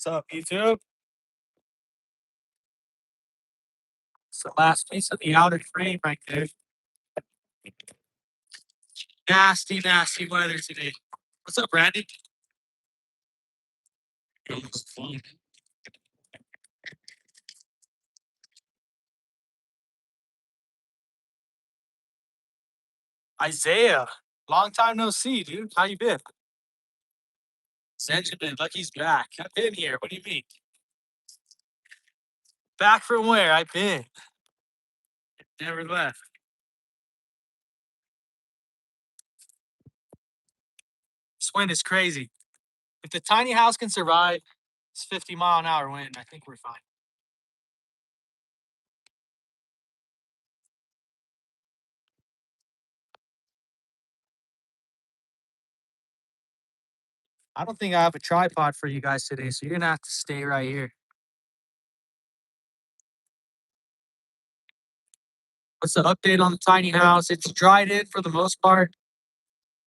What's up, YouTube? It's the last piece of the outer frame right there. Nasty, nasty weather today. What's up, Randy? Isaiah, long time no see, dude. How you been? Benjamin, Lucky's back. I've been here. What do you mean? Back from where? I've been. Never left. This wind is crazy. If the tiny house can survive this 50-mile-an-hour wind, I think we're fine. I don't think I have a tripod for you guys today, so you're gonna have to stay right here. What's the update on the tiny house? It's dried in for the most part.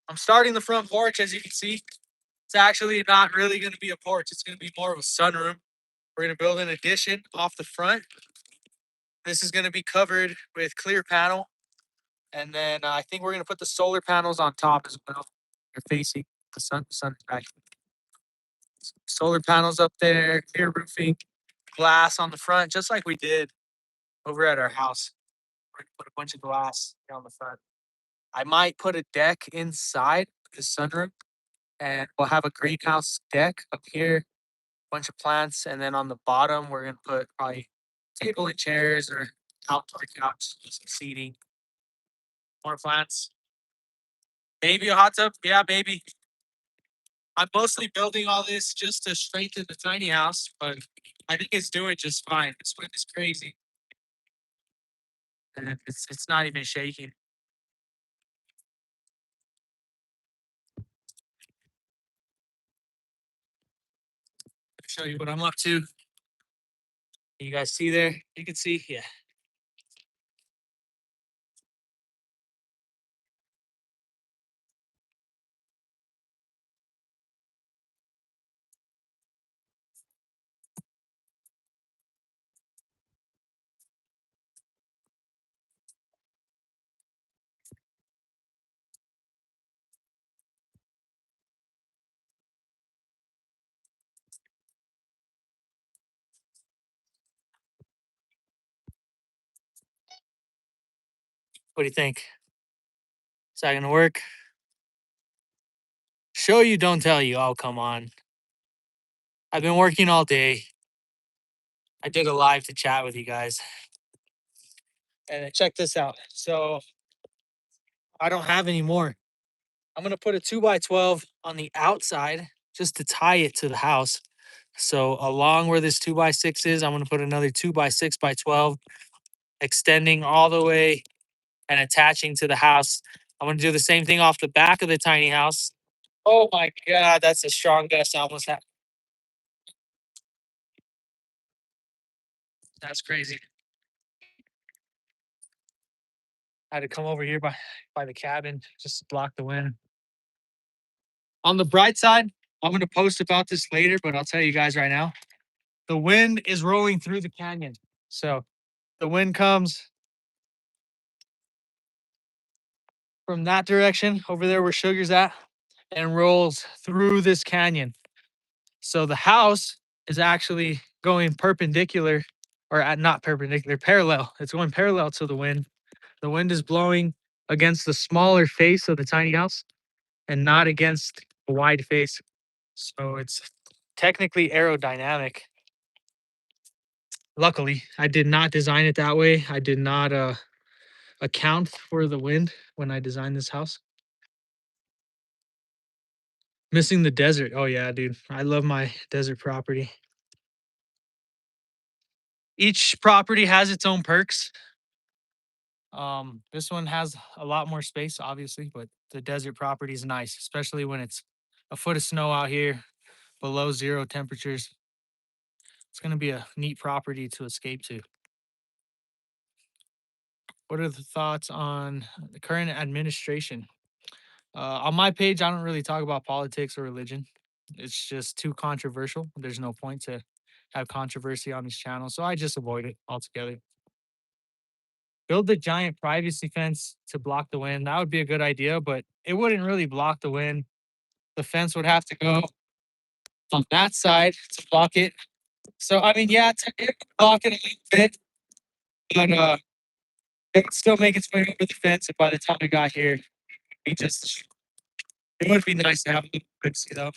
I'm starting the front porch, as you can see. It's actually not really going to be a porch. It's going to be more of a sunroom. We're going to build an addition off the front. This is going to be covered with clear panel. And then I think we're going to put the solar panels on top as well. They're facing the sun. The sun is back. Solar panels up there, clear roofing, glass on the front, just like we did over at our house. We're going to put a bunch of glass down the front. I might put a deck inside the sunroom, and we'll have a greenhouse deck up here, bunch of plants, and then on the bottom we're gonna put probably table and chairs or outdoor couch, some seating, more plants. Maybe a hot tub, yeah, maybe. I'm mostly building all this just to strengthen the tiny house, but I think it's doing just fine. This wind is crazy, and it's not even shaking. Show you what I'm up to. You guys see there? You can see, yeah. What do you think? Is that gonna work? Show you, don't tell you. Oh, come on. I've been working all day. I did a live to chat with you guys. And check this out. So I don't have any more. I'm gonna put a 2x12 on the outside just to tie it to the house. So along where this 2x6 is, I'm gonna put another 2x6x12, extending all the way and attaching to the house. I'm gonna do the same thing off the back of the tiny house. Oh my god, that's a strong gust. I almost had. That's crazy. I had to come over here by the cabin just to block the wind. On the bright side, I'm going to post about this later, but I'll tell you guys right now. The wind is rolling through the canyon. So the wind comes from that direction over there where Sugar's at and rolls through this canyon. So the house is actually going perpendicular, or not perpendicular, parallel. It's going parallel to the wind. The wind is blowing against the smaller face of the tiny house and not against the wide face. So it's technically aerodynamic. Luckily, I did not design it that way. I did not account for the wind when I designed this house. Missing the desert. Oh yeah, dude. I love my desert property. Each property has its own perks. This one has a lot more space, obviously, but the desert property is nice, especially when it's a foot of snow out here, below zero temperatures. It's gonna be a neat property to escape to. What are the thoughts on the current administration? On my page, I don't really talk about politics or religion. It's just too controversial. There's no point to have controversy on this channel, so I just avoid it altogether. Build a giant privacy fence to block the wind. That would be a good idea, but it wouldn't really block the wind. The fence would have to go on that side to block it. So I mean, yeah, it would block it a little bit, but it would still make its way over the fence. And by the time it got here, we just it would be nice to have a little privacy though.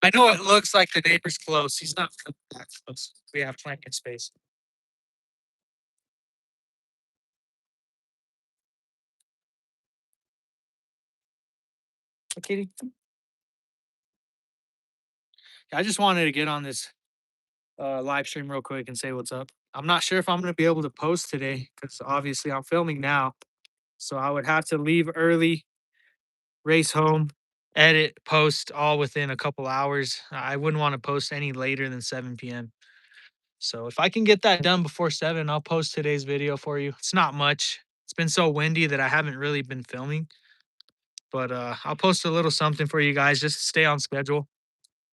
I know it looks like the neighbor's close. He's not that close. We have plenty of space. Kitty. I just wanted to get on this live stream real quick and say what's up. I'm not sure if I'm going to be able to post today because obviously I'm filming now. So I would have to leave early, race home, edit, post all within a couple hours. I wouldn't want to post any later than 7 p.m. So if I can get that done before 7, I'll post today's video for you. It's not much. It's been so windy that I haven't really been filming. But I'll post a little something for you guys just to stay on schedule.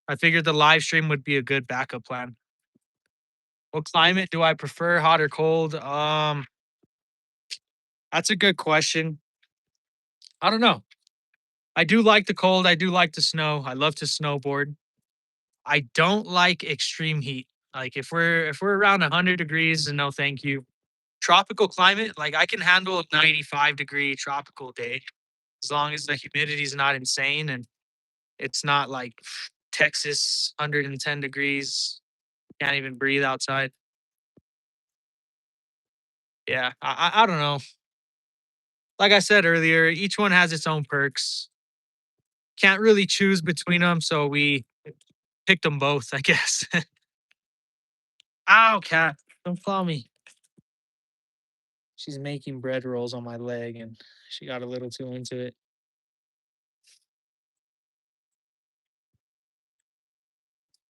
I figured the live stream would be a good backup plan. What climate do I prefer, hot or cold? That's a good question. I don't know. I do like the cold. I do like the snow. I love to snowboard. I don't like extreme heat. Like if we're around 100 degrees, then no thank you. Tropical climate, like I can handle a 95-degree tropical day as long as the humidity is not insane and it's not like Texas 110 degrees. Can't even breathe outside. Yeah, I don't know. Like I said earlier, each one has its own perks. Can't really choose between them, so we picked them both, I guess. Ow, cat! Don't claw me. She's making bread rolls on my leg, and she got a little too into it.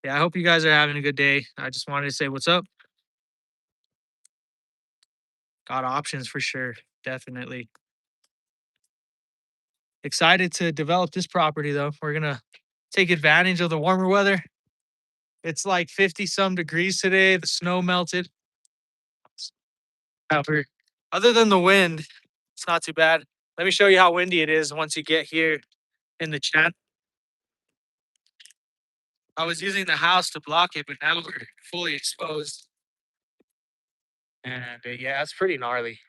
Yeah, I hope you guys are having a good day. I just wanted to say what's up. Got options for sure, definitely. Excited to develop this property though. We're gonna take advantage of the warmer weather. It's like 50 some degrees today. The snow melted. However, other than the wind, it's not too bad. Let me show you how windy it is once you get here in the chat. I was using the house to block it, but now we're fully exposed. And yeah, it's pretty gnarly.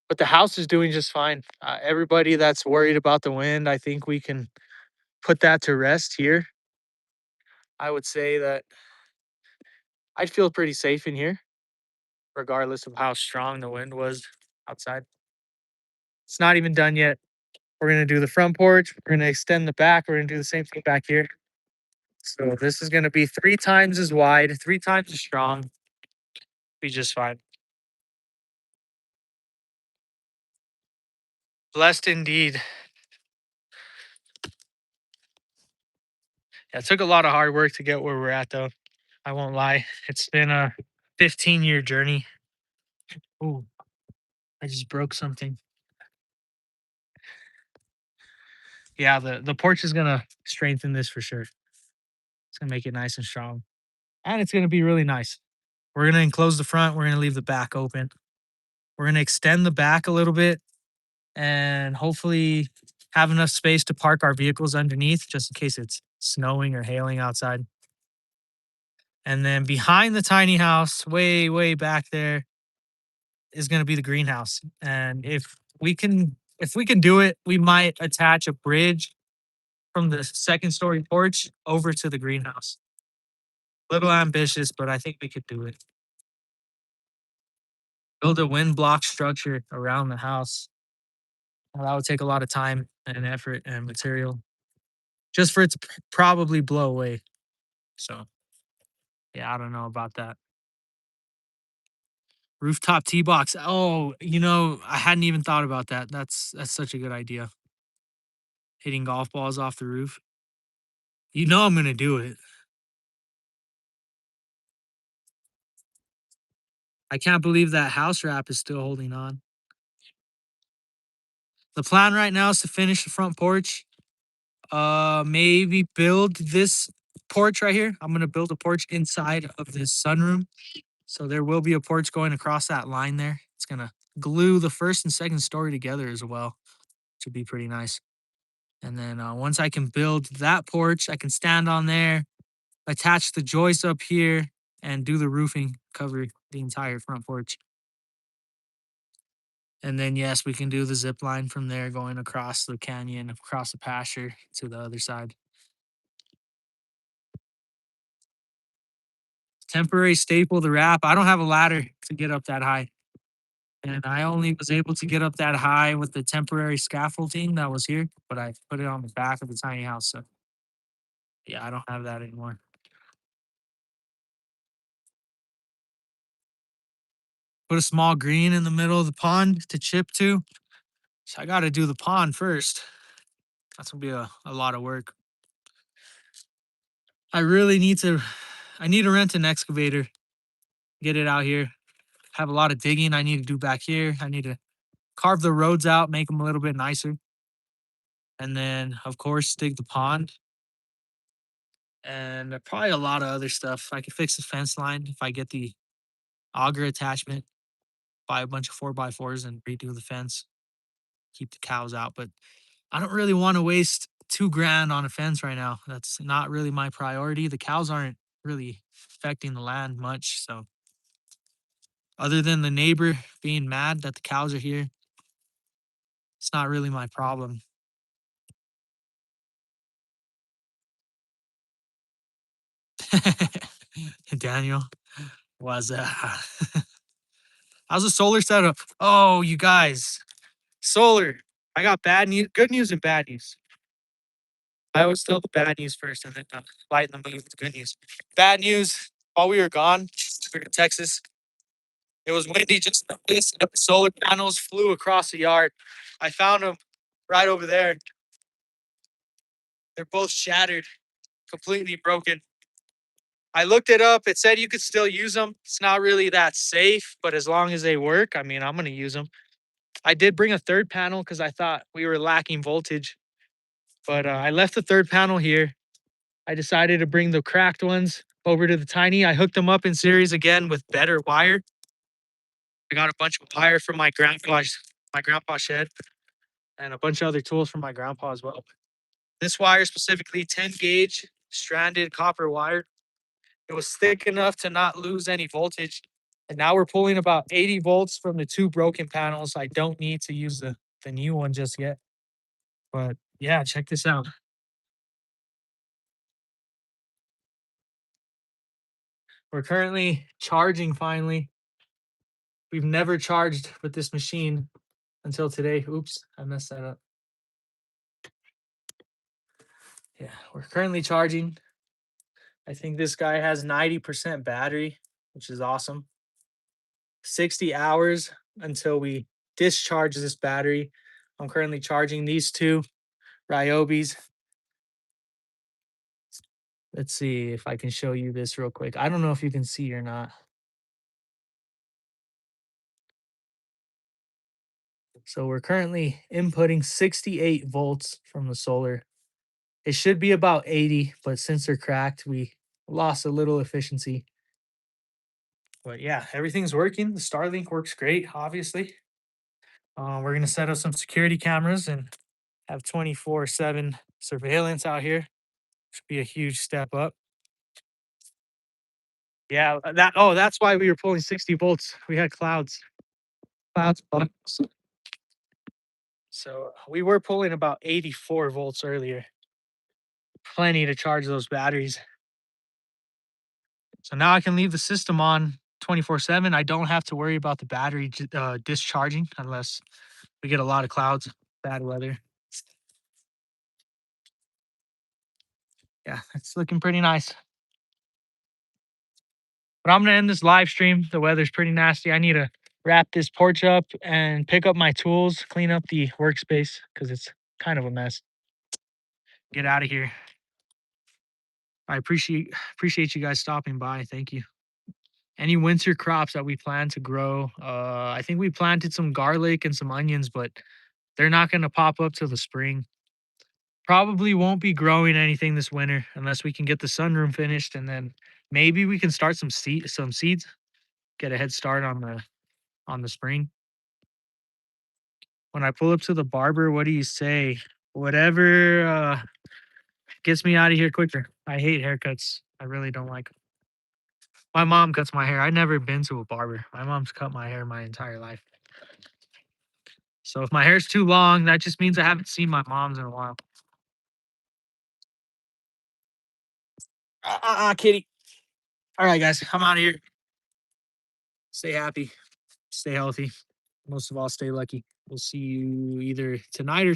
But the house is doing just fine. Everybody that's worried about the wind, I think we can put that to rest here. I would say that I'd feel pretty safe in here, regardless of how strong the wind was outside. It's not even done yet. We're gonna do the front porch. We're gonna extend the back. We're gonna do the same thing back here. So this is gonna be 3 times as wide, 3 times as strong. Be just fine. Blessed indeed. Yeah, it took a lot of hard work to get where we're at, though. I won't lie. It's been a 15-year journey. Ooh, I just broke something. Yeah, the porch is gonna strengthen this for sure. It's gonna make it nice and strong, and it's gonna be really nice. We're gonna enclose the front. We're gonna leave the back open. We're gonna extend the back a little bit, and hopefully have enough space to park our vehicles underneath, just in case it's snowing or hailing outside. And then behind the tiny house, way back there, is going to be the greenhouse. And if we can do it, we might attach a bridge from the second story porch over to the greenhouse. Little ambitious, but I think we could do it. Build a wind block structure around the house. Well, that would take a lot of time and effort and material just for it to probably blow away. So, yeah, I don't know about that. Rooftop tee box. Oh, I hadn't even thought about that. That's such a good idea. Hitting golf balls off the roof. I'm gonna do it. I can't believe that house wrap is still holding on. The plan right now is to finish the front porch, Maybe build this porch right here. I'm gonna build a porch inside of this sunroom. So there will be a porch going across that line there. It's gonna glue the first and second story together as well. Should be pretty nice. And then once I can build that porch, I can stand on there, attach the joists up here, and do the roofing, cover the entire front porch. And then yes, we can do the zip line from there, going across the canyon, across the pasture to the other side. Temporary staple, the wrap. I don't have a ladder to get up that high. And I only was able to get up that high with the temporary scaffolding that was here, but I put it on the back of the tiny house. So yeah, I don't have that anymore. Put a small green in the middle of the pond to chip to. So I got to do the pond first. That's gonna be a lot of work. I really need to. I need to rent an excavator, get it out here. Have a lot of digging I need to do back here. I need to carve the roads out, make them a little bit nicer, and then of course dig the pond and probably a lot of other stuff. I could fix the fence line if I get the auger attachment, buy a bunch of 4x4s and redo the fence, keep the cows out. But I don't really want to waste 2 grand on a fence right now. That's not really my priority. The cows aren't really affecting the land much. So, other than the neighbor being mad that the cows are here, it's not really my problem. Daniel was, how's the solar setup? Oh, you guys, solar. I got bad news, good news, and bad news. I always tell the bad news first and then lighten the mood with the good news. Bad news, while we were gone, we were in Texas, it was windy just like this. And the solar panels flew across the yard. I found them right over there. They're both shattered, completely broken. I looked it up. It said you could still use them. It's not really that safe, but as long as they work, I mean, I'm going to use them. I did bring a third panel because I thought we were lacking voltage, but I left the third panel here. I decided to bring the cracked ones over to the tiny. I hooked them up in series again with better wire. I got a bunch of wire from my grandpa's shed, and a bunch of other tools from my grandpa as well. This wire specifically, 10 gauge stranded copper wire. It was thick enough to not lose any voltage. And now we're pulling about 80 volts from the 2 broken panels. I don't need to use the new one just yet. But yeah, check this out. We're currently charging finally. We've never charged with this machine until today. Oops, I messed that up. Yeah, we're currently charging. I think this guy has 90% battery, which is awesome. 60 hours until we discharge this battery. I'm currently charging these two Ryobis. Let's see if I can show you this real quick. I don't know if you can see or not. So we're currently inputting 68 volts from the solar. It should be about 80, but since they're cracked, we lost a little efficiency. But yeah, everything's working. The Starlink works great, obviously. We're going to set up some security cameras and have 24/7 surveillance out here. Should be a huge step up. Yeah, that's why we were pulling 60 volts. We had clouds above us. So we were pulling about 84 volts earlier. Plenty to charge those batteries. So now I can leave the system on 24/7. I don't have to worry about the battery discharging unless we get a lot of clouds, bad weather. Yeah, it's looking pretty nice. But I'm gonna end this live stream. The weather's pretty nasty. I need to wrap this porch up and pick up my tools, clean up the workspace because it's kind of a mess. Get out of here. I appreciate you guys stopping by. Thank you. Any winter crops that we plan to grow? I think we planted some garlic and some onions, but they're not gonna pop up till the spring. Probably won't be growing anything this winter unless we can get the sunroom finished, and then maybe we can start some seeds, get a head start on the spring. When I pull up to the barber, what do you say? Whatever gets me out of here quicker. I hate haircuts. I really don't like 'em. My mom cuts my hair. I've never been to a barber. My mom's cut my hair my entire life. So if my hair's too long, that just means I haven't seen my mom's in a while. Kitty. All right, guys, I'm out of here. Stay happy, stay healthy. Most of all, stay lucky. We'll see you either tonight or